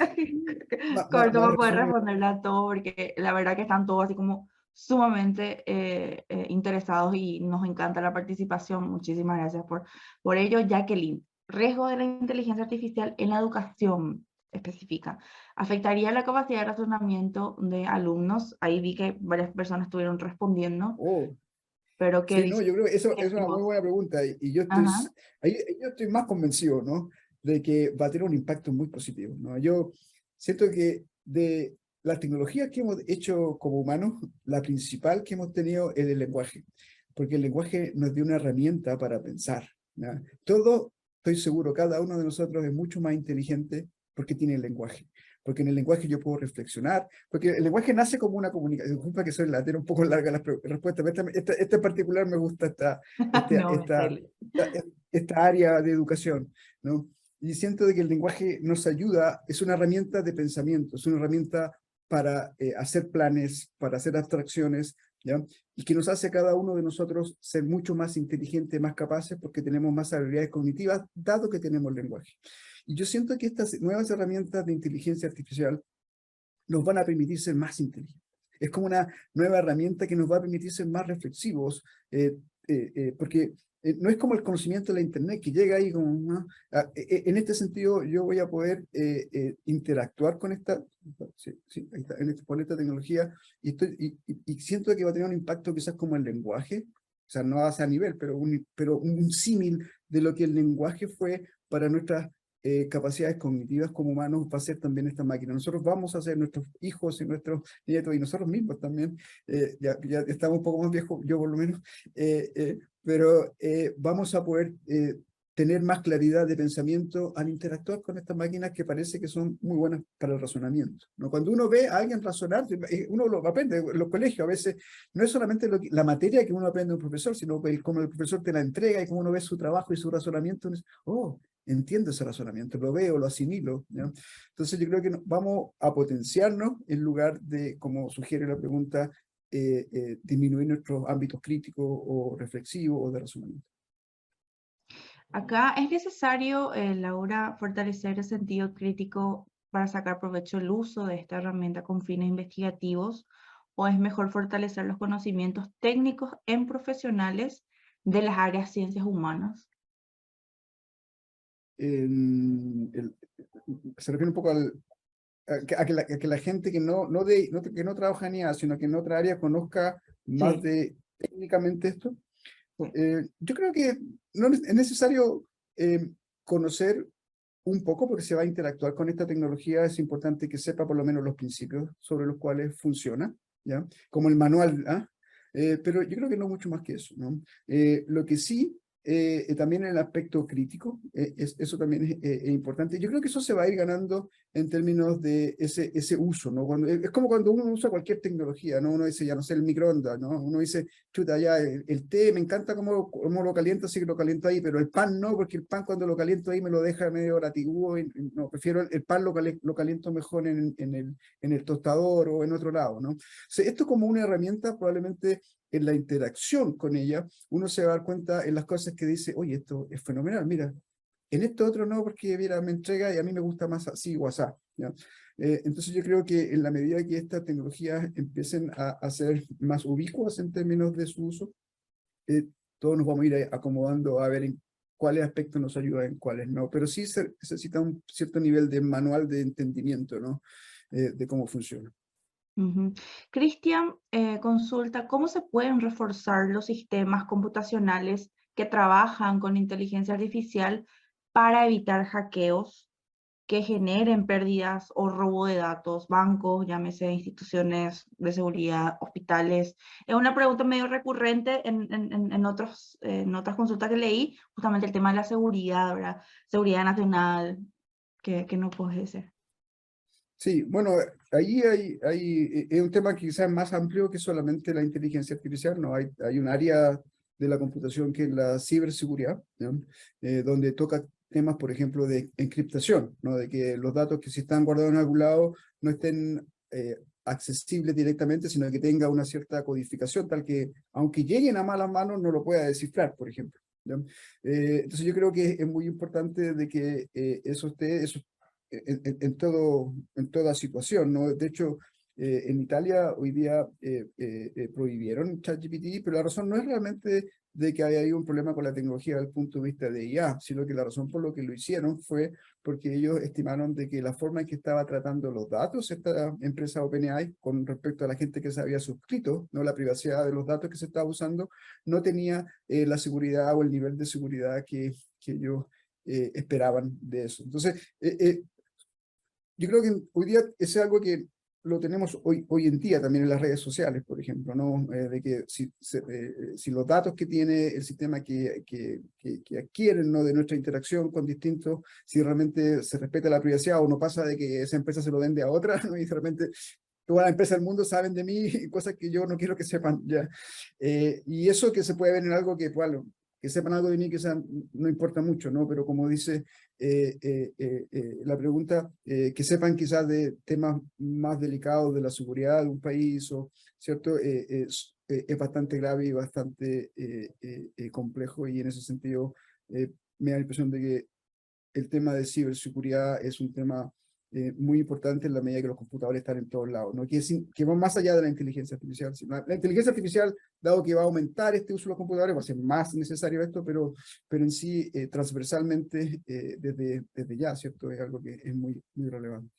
corto más para poder resumido? responderle a todo, porque la verdad que están todos así como sumamente interesados y nos encanta la participación. Muchísimas gracias por ello. Jacqueline, riesgo de la inteligencia artificial en la educación específica. ¿Afectaría la capacidad de razonamiento de alumnos? Ahí vi que varias personas estuvieron respondiendo, Oh, pero ¿qué sí, no, dices? yo creo que eso ¿Qué es decís una muy vos? buena pregunta y yo estoy, Ajá, yo estoy más convencido, ¿no? De que va a tener un impacto muy positivo, ¿no? Yo siento que de las tecnologías que hemos hecho como humanos, la principal que hemos tenido es el lenguaje, porque el lenguaje nos dio una herramienta para pensar, ¿no? Todo, estoy seguro, cada uno de nosotros es mucho más inteligente porque tiene el lenguaje. Porque en el lenguaje yo puedo reflexionar, porque el lenguaje nace como una comunicación. Disculpa que soy latero, un poco larga la respuesta, pero esta en particular me gusta no, dale. esta área de educación, ¿no? Y siento de que el lenguaje nos ayuda, es una herramienta de pensamiento, es una herramienta para hacer planes, para hacer abstracciones, ¿ya? Y que nos hace a cada uno de nosotros ser mucho más inteligentes, más capaces, porque tenemos más habilidades cognitivas, dado que tenemos lenguaje. Y yo siento que estas nuevas herramientas de inteligencia artificial nos van a permitir ser más inteligentes. Es como una nueva herramienta que nos va a permitir ser más reflexivos, porque no es como el conocimiento de la Internet que llega ahí como, ¿no? En este sentido, yo voy a poder interactuar con esta, sí, sí, ahí está, con esta tecnología y siento que va a tener un impacto quizás como el lenguaje, o sea, no a ese nivel, pero un símil de lo que el lenguaje fue para nuestras capacidades cognitivas como humanos va a ser también esta máquina. Nosotros vamos a ser nuestros hijos y nuestros nietos y nosotros mismos también, ya estamos un poco más viejos, yo por lo menos, pero vamos a poder tener más claridad de pensamiento al interactuar con estas máquinas que parece que son muy buenas para el razonamiento, ¿no? Cuando uno ve a alguien razonar, uno lo aprende en los colegios, a veces no es solamente la materia que uno aprende de un profesor, sino cómo el profesor te la entrega y cómo uno ve su trabajo y su razonamiento. Oh, entiendo ese razonamiento, lo veo, lo asimilo, ¿no? Entonces yo creo que vamos a potenciarnos en lugar de, como sugiere la pregunta, disminuir nuestros ámbitos críticos o reflexivos o de razonamiento. Acá es necesario, Laura, fortalecer el sentido crítico para sacar provecho del uso de esta herramienta con fines investigativos, o es mejor fortalecer los conocimientos técnicos en profesionales de las áreas ciencias humanas. Se refiere un poco a que la gente que que no trabaja en IA, sino que en otra área conozca más Sí, de técnicamente esto. sí. Yo creo que no es necesario conocer un poco porque se va a interactuar con esta tecnología. Es importante que sepa por lo menos los principios sobre los cuales funciona, ¿ya? Como el manual, ¿ah? Pero yo creo que no mucho más que eso, ¿no? Lo que sí, también el aspecto crítico, eso también es importante. Yo creo que eso se va a ir ganando en términos de ese uso, ¿no? Es como cuando uno usa cualquier tecnología, ¿no? Uno dice, ya no sé, el microondas, ¿no? Uno dice, chuta, ya, el té, me encanta cómo lo caliento, así que lo caliento ahí, pero el pan no, porque el pan cuando lo caliento ahí me lo deja medio latigudo, no, prefiero el pan lo caliento mejor en el tostador o en otro lado, ¿no? O sea, esto como una herramienta probablemente en la interacción con ella, uno se va a dar cuenta en las cosas que dice, oye, esto es fenomenal, mira, en esto otro no, porque mira, me entrega y a mí me gusta más así o así, ¿ya? Entonces yo creo que en la medida que estas tecnologías empiecen a ser más ubicuas en términos de su uso, eh, todos nos vamos a ir acomodando a ver en cuáles aspectos nos ayudan, en cuáles no, pero sí se necesita un cierto nivel de manual de entendimiento, ¿no? De cómo funciona. Ujú. Cristian, consulta, ¿cómo se pueden reforzar los sistemas computacionales que trabajan con inteligencia artificial para evitar hackeos que generen pérdidas o robo de datos, bancos, llámese instituciones de seguridad, hospitales? Es una pregunta medio recurrente en otras consultas que leí, justamente el tema de la seguridad, ¿verdad? Seguridad nacional, que no puede ser. Sí, bueno, ahí es un tema que quizás es más amplio que solamente la inteligencia artificial, ¿no? Hay un área de la computación que es la ciberseguridad, ¿ya? Donde toca temas, por ejemplo, de encriptación, ¿no? De que los datos que si están guardados en algún lado no estén accesibles directamente, sino que tenga una cierta codificación, tal que aunque lleguen a malas manos, no lo pueda descifrar, por ejemplo. ¿Ya? Entonces yo creo que es muy importante de que eso en toda situación, ¿no? De hecho, en Italia hoy día prohibieron ChatGPT, pero la razón no es realmente de que haya habido un problema con la tecnología desde el punto de vista de IA, sino que la razón por lo que lo hicieron fue porque ellos estimaron de que la forma en que estaba tratando los datos esta empresa OpenAI con respecto a la gente que se había suscrito, ¿no? La privacidad de los datos que se estaba usando, no tenía la seguridad o el nivel de seguridad que ellos esperaban de eso. Entonces, yo creo que hoy día es algo que lo tenemos hoy en día también en las redes sociales, por ejemplo, ¿no? De que si los datos que tiene el sistema que adquieren, ¿no? De nuestra interacción con distintos, si realmente se respeta la privacidad o no pasa de que esa empresa se lo vende a otra, ¿no? Y de repente todas las empresas del mundo saben de mí cosas que yo no quiero que sepan ya. Y eso que se puede ver en algo que, bueno, que sepan algo de mí que no importa mucho, ¿no? Pero como dice la pregunta, que sepan quizás de temas más delicados de la seguridad de un país, o, ¿cierto? Es bastante grave y bastante complejo, y en ese sentido me da la impresión de que el tema de ciberseguridad es un tema muy importante en la medida que los computadores están en todos lados, ¿no? Que va más allá de la inteligencia artificial. La inteligencia artificial, dado que va a aumentar este uso de los computadores, va a ser más necesario esto, pero en sí, transversalmente, desde ya, ¿cierto? Es algo que es muy relevante.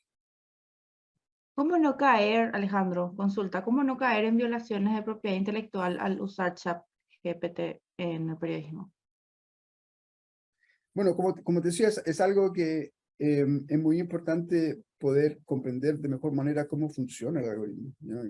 ¿Cómo no caer, Alejandro, consulta, cómo no caer en violaciones de propiedad intelectual al usar ChatGPT en el periodismo? Bueno, como te decía, es algo que es muy importante poder comprender de mejor manera cómo funciona el algoritmo, ¿no?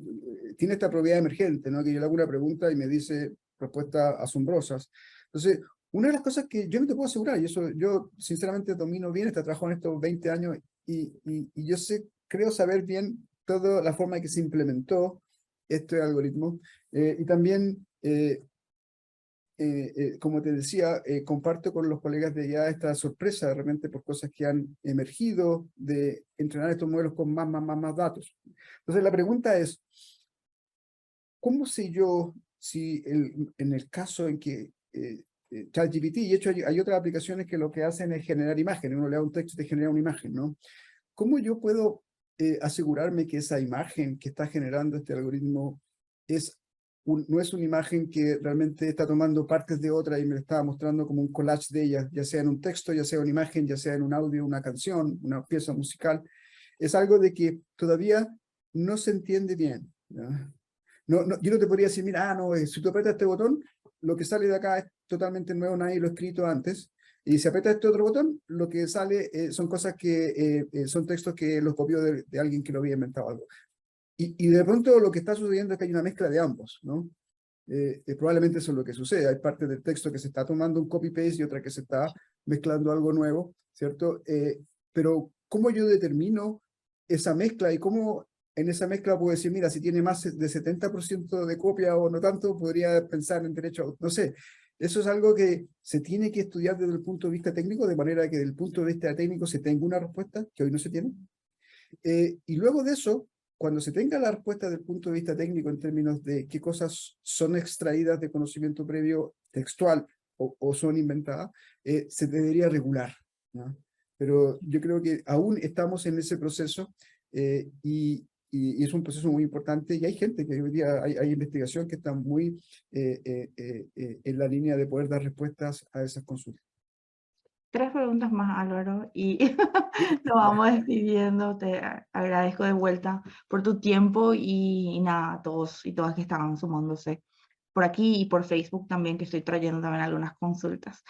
Tiene esta propiedad emergente, ¿no? Que yo le hago una pregunta y me dice respuestas asombrosas. Entonces, una de las cosas que yo no te puedo asegurar, y eso yo sinceramente domino bien, este trabajo en estos 20 años, y yo creo saber bien toda la forma en que se implementó este algoritmo, y también como te decía, comparto con los colegas de allá esta sorpresa de repente por cosas que han emergido de entrenar estos modelos con más datos. Entonces la pregunta es, ¿cómo sé yo si en el caso en que ChatGPT, y de hecho hay otras aplicaciones que lo que hacen es generar imágenes, uno le da un texto y te genera una imagen, ¿no? ¿Cómo yo puedo asegurarme que esa imagen que está generando este algoritmo no es una imagen que realmente está tomando partes de otra y me está mostrando como un collage de ellas, ya sea en un texto, ya sea una imagen, ya sea en un audio, una canción, una pieza musical? Es algo de que todavía no se entiende bien, ¿no? Yo no te podría decir, mira, no, si tú aprietas este botón, lo que sale de acá es totalmente nuevo, nadie lo ha escrito antes. Y si aprietas este otro botón, lo que sale son cosas que son textos que los copió de alguien que lo había inventado algo. Y de pronto lo que está sucediendo es que hay una mezcla de ambos, ¿no? Probablemente eso es lo que sucede. Hay parte del texto que se está tomando un copy-paste y otra que se está mezclando algo nuevo, ¿cierto? Pero ¿cómo yo determino esa mezcla y cómo en esa mezcla puedo decir, mira, si tiene más de 70% de copia o no tanto, podría pensar en derecho, no sé. Eso es algo que se tiene que estudiar desde el punto de vista técnico, de manera que desde el punto de vista técnico se tenga una respuesta que hoy no se tiene. Y luego de eso, cuando se tenga la respuesta desde el punto de vista técnico en términos de qué cosas son extraídas de conocimiento previo textual o son inventadas, se debería regular, ¿no? Pero yo creo que aún estamos en ese proceso, y es un proceso muy importante, y hay gente que hoy día hay investigación que está muy en la línea de poder dar respuestas a esas consultas. Tres preguntas más, Álvaro, y nos Ya. vamos despidiendo. Te agradezco de vuelta por tu tiempo y nada, a todos y todas que estaban sumándose por aquí y por Facebook también, que estoy trayendo también algunas consultas.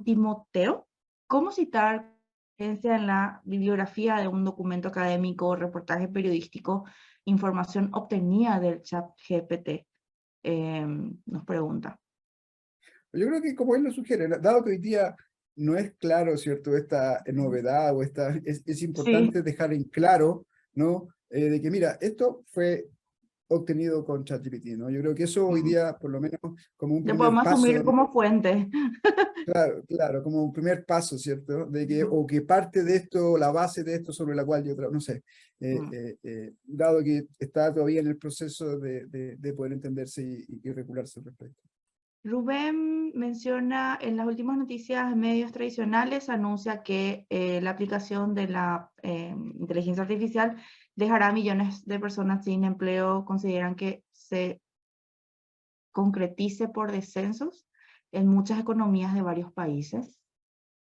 Timoteo, ¿cómo citar referencia en la bibliografía de un documento académico, reportaje periodístico, información obtenida del chat GPT? Nos pregunta. Yo creo que como él lo sugiere, dado que hoy día no es claro, ¿cierto? Esta novedad o es Sí. importante dejar en claro, ¿no? De que mira, esto fue obtenido con ChatGPT, ¿no? Yo creo que eso hoy Mm. día, por lo menos como un Lo primer podemos paso, asumir ¿no? como fuente. Claro, claro, como un primer paso, ¿cierto? De que, Ujú. o que parte de esto, la base de esto sobre la cual yo no sé, Mm. dado que está todavía en el proceso de poder entenderse y regularse al respecto. Rubén menciona en las últimas noticias de medios tradicionales, anuncia que la aplicación de la inteligencia artificial dejará a millones de personas sin empleo. ¿Consideran que se concretice por descensos en muchas economías de varios países?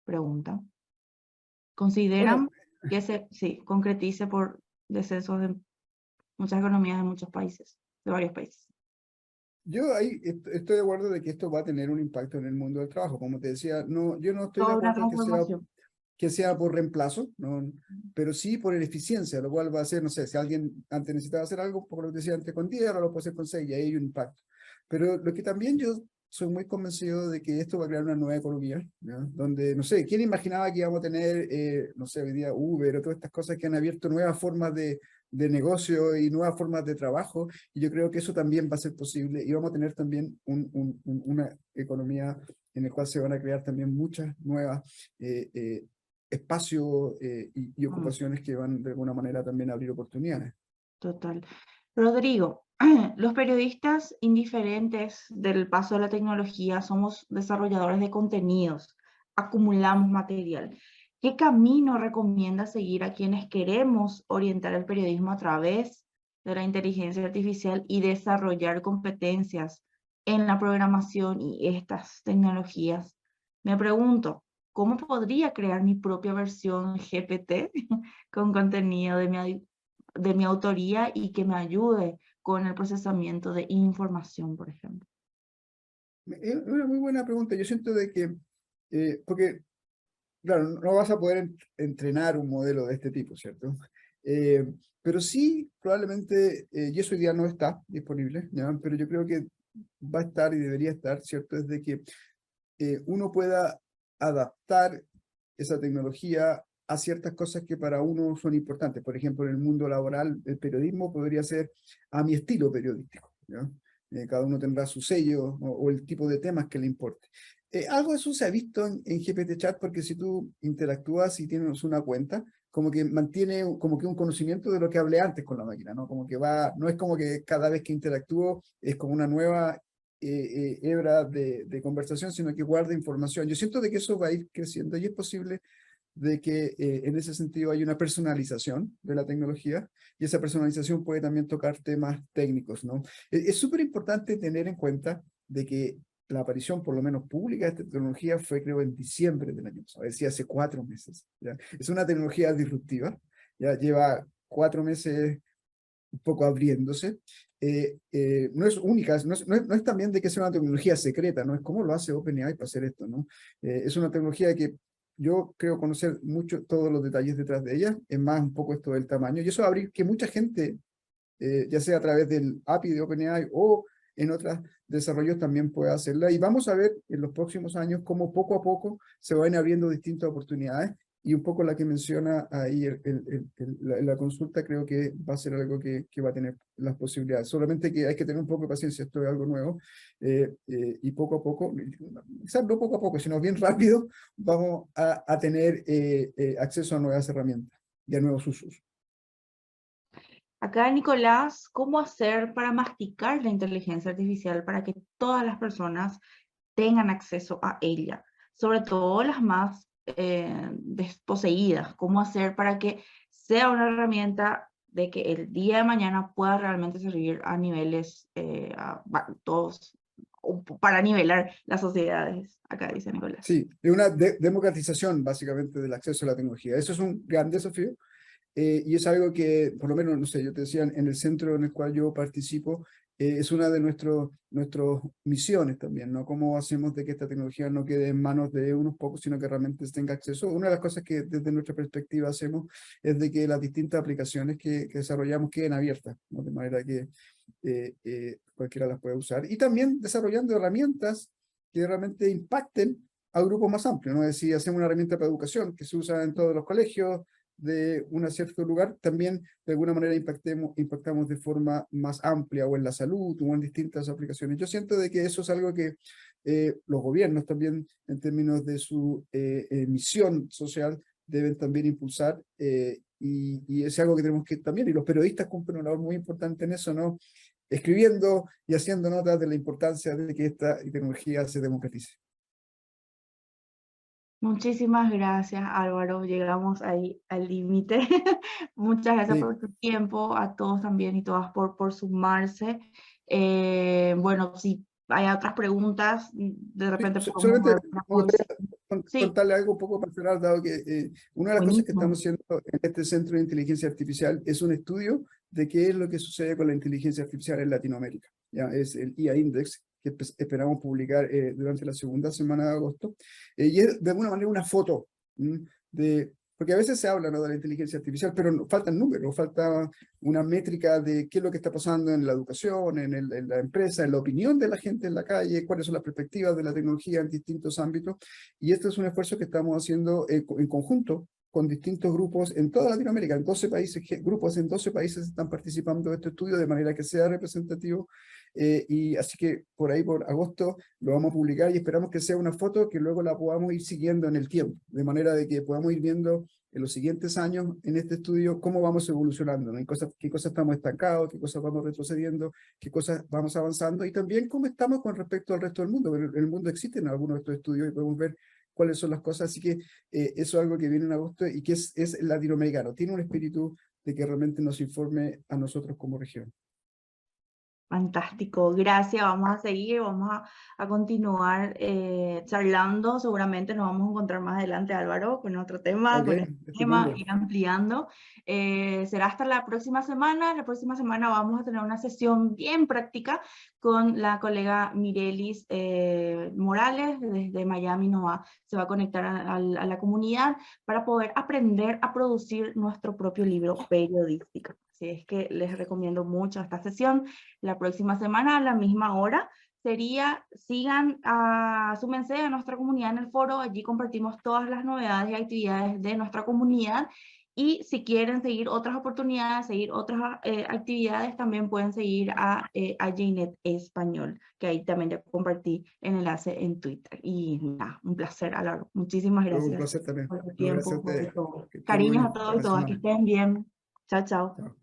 Pregunta. Bueno, ¿Consideran que sí, concretice por descensos en muchas economías de muchos países, de varios países? yo ahí estoy de acuerdo de que esto va a tener un impacto en el mundo del trabajo. Como te decía, no, yo no estoy de Toda una acuerdo transformación. que sea por reemplazo, ¿no? Pero sí por eficiencia, lo cual va a ser, no sé, si alguien antes necesitaba hacer algo, por lo que decía antes con 10, ahora lo puede hacer con 6 y ahí hay un impacto. Pero lo que también yo soy muy convencido de que esto va a crear una nueva economía, ¿no? Donde, no sé, ¿quién imaginaba que íbamos a tener, no sé, hoy día Uber o todas estas cosas que han abierto nuevas formas de negocio y nuevas formas de trabajo? Y yo creo que eso también va a ser posible y vamos a tener también una economía en la cual se van a crear también muchas nuevas espacios y Mm. ocupaciones que van de alguna manera también a abrir oportunidades. Total. Rodrigo, los periodistas indiferentes del paso de la tecnología somos desarrolladores de contenidos, acumulamos material. ¿Qué camino recomienda seguir a quienes queremos orientar el periodismo a través de la inteligencia artificial y desarrollar competencias en la programación y estas tecnologías? Me pregunto, ¿cómo podría crear mi propia versión GPT con contenido de mi autoría y que me ayude con el procesamiento de información, por ejemplo? Es una muy buena pregunta. Yo siento de que, porque, claro, no vas a poder entrenar un modelo de este tipo, ¿cierto? Eh, pero sí, probablemente, y eso hoy día no está disponible, ¿ya? Pero yo creo que va a estar y debería estar, ¿cierto? Es de que uno pueda adaptar esa tecnología a ciertas cosas que para uno son importantes. Por ejemplo, en el mundo laboral, el periodismo podría ser a mi estilo periodístico, ¿ya? Cada uno tendrá su sello o el tipo de temas que le importe. Algo de eso se ha visto en GPT Chat porque si tú interactúas y tienes una cuenta, como que mantiene como que un conocimiento de lo que hablé antes con la máquina, ¿no? Como que va, no es como que cada vez que interactúo es como una nueva hebra de conversación, sino que guarda información. Yo siento de que eso va a ir creciendo y es posible de que en ese sentido hay una personalización de la tecnología y esa personalización puede también tocar temas técnicos, ¿no? Es súper importante tener en cuenta de que la aparición, por lo menos pública, de esta tecnología fue, creo, en diciembre del año pasado, es decir, hace 4 meses. ¿Ya? Es una tecnología disruptiva, ya lleva 4 meses un poco abriéndose. No es única, no es también de que sea una tecnología secreta, no es como lo hace OpenAI para hacer esto, ¿no? Es una tecnología que yo creo conocer mucho todos los detalles detrás de ella, es más un poco esto del tamaño, y eso va a abrir que mucha gente, ya sea a través del API de OpenAI o en otros desarrollos también pueda hacerla, y vamos a ver en los próximos años cómo poco a poco se van abriendo distintas oportunidades, y un poco la que menciona ahí la consulta creo que va a ser algo que va a tener las posibilidades. Solamente que hay que tener un poco de paciencia, esto es algo nuevo, y poco a poco, quizás no poco a poco, sino bien rápido, vamos a tener acceso a nuevas herramientas y a nuevos usos. Acá, Nicolás, ¿cómo hacer para masticar la inteligencia artificial para que todas las personas tengan acceso a ella? Sobre todo las más desposeídas. ¿Cómo hacer para que sea una herramienta de que el día de mañana pueda realmente servir a niveles, a todos, para nivelar las sociedades, acá dice Nicolás. Sí, de una democratización básicamente del acceso a la tecnología. Eso es un gran desafío. Y es algo que, por lo menos, no sé, yo te decía, en el centro en el cual yo participo, es una de nuestras misiones también, ¿no? ¿Cómo hacemos de que esta tecnología no quede en manos de unos pocos, sino que realmente tenga acceso? Una de las cosas que desde nuestra perspectiva hacemos es de que las distintas aplicaciones que desarrollamos queden abiertas, ¿no? De manera que cualquiera las pueda usar. Y también desarrollando herramientas que realmente impacten a grupos más amplios, ¿no? Es decir, hacemos una herramienta para educación que se usa en todos los colegios, de un cierto lugar, también de alguna manera impactamos de forma más amplia o en la salud o en distintas aplicaciones. Yo siento de que eso es algo que los gobiernos también en términos de su misión social deben también impulsar y es algo que tenemos que también, y los periodistas cumplen una labor muy importante en eso, ¿no? Escribiendo y haciendo notas de la importancia de que esta tecnología se democratice. Muchísimas gracias, Álvaro. Llegamos ahí al límite. Muchas gracias Sí. por tu tiempo, a todos también y todas por sumarse. Bueno, si hay otras preguntas, de Sí, repente podemos solamente ver una me gustaría pausa. Sí, contarle algo un poco para cerrar, dado que una de las cosas que estamos buenísimo. haciendo en este Centro de Inteligencia Artificial es un estudio de qué es lo que sucede con la inteligencia artificial en Latinoamérica. Ya es el IA Index, que esperamos publicar durante la segunda semana de agosto, y es de alguna manera una foto de, porque a veces se habla, ¿no?, de la inteligencia artificial, pero faltan números, falta una métrica de qué es lo que está pasando en la educación, en la empresa, en la opinión de la gente en la calle, cuáles son las perspectivas de la tecnología en distintos ámbitos. Y este es un esfuerzo que estamos haciendo en conjunto con distintos grupos en toda Latinoamérica, en 12 países, grupos en 12 países están participando de este estudio de manera que sea representativo. Y así que por ahí, por agosto, lo vamos a publicar y esperamos que sea una foto que luego la podamos ir siguiendo en el tiempo, de manera de que podamos ir viendo en los siguientes años en este estudio cómo vamos evolucionando, ¿no? Qué cosas estamos estancados, qué cosas vamos retrocediendo, qué cosas vamos avanzando y también cómo estamos con respecto al resto del mundo. En el mundo existen algunos de estos estudios y podemos ver cuáles son las cosas, así que eso es algo que viene en agosto y que es latinoamericano, tiene un espíritu de que realmente nos informe a nosotros como región. Fantástico, gracias. Vamos a seguir, vamos a continuar charlando. Seguramente nos vamos a encontrar más adelante, Álvaro, con otro tema, Ok, con este tema, estupendo. ir ampliando. Será hasta la próxima semana. La próxima semana vamos a tener una sesión bien práctica con la colega Mirelis Morales, desde Miami se va a conectar a la comunidad para poder aprender a producir nuestro propio libro periodístico. Así es que les recomiendo mucho esta sesión. La próxima semana a la misma hora súmense a nuestra comunidad en el foro, allí compartimos todas las novedades y actividades de nuestra comunidad y si quieren seguir otras oportunidades, seguir otras actividades, también pueden seguir a Jnet Español, que ahí también ya compartí el enlace en Twitter. Y nada, un placer, Álvaro. Muchísimas Fue un gracias placer también. por tu No, gracias a tiempo, por ustedes. todo. Que estén muy Cariños a bien. todos y Buena todas, que semana. estén bien. Chao, chao. Chao.